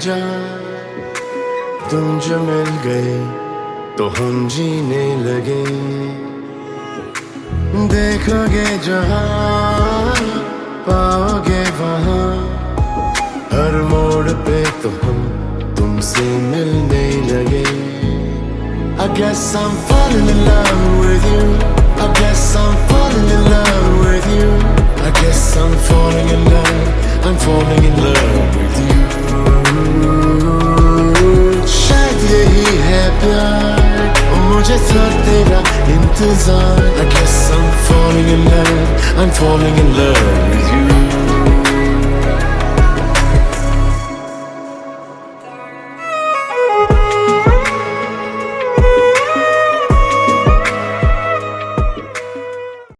जा, तुम जो मिल गए तो हम जीने लगे। देखोगे जहां पाओगे वहां, हर मोड़ पे तो हम तुमसे मिलने लगे। I guess I'm falling in love with you. I guess I'm falling in love with you. I guess I'm falling in love. I'm falling in love with you. शायद यही है प्यार, और मुझे था तेरा इंतजार। I guess I'm falling in love. I'm falling in love with you.